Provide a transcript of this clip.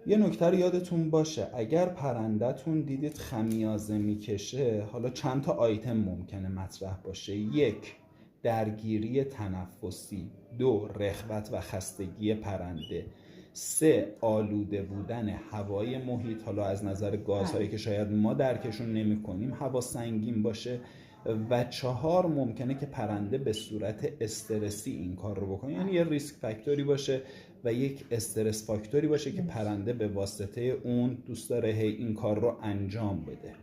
یه نکته رو یادتون باشه، اگر پرنده‌تون دیدید خمیازه میکشه، حالا چند تا آیتم ممکنه مطرح باشه: 1 درگیری تنفسی، 2 رخوت و خستگی پرنده، 3 آلوده بودن هوای محیط، حالا از نظر گازهایی که شاید ما درکشون نمی کنیم هوا سنگین باشه، و 4 ممکنه که پرنده به صورت استرسی این کار رو بکنه، یعنی یه ریسک فاکتوری باشه و یک استرس فاکتوری باشه که پرنده به واسطه اون دوست داره این کار رو انجام بده.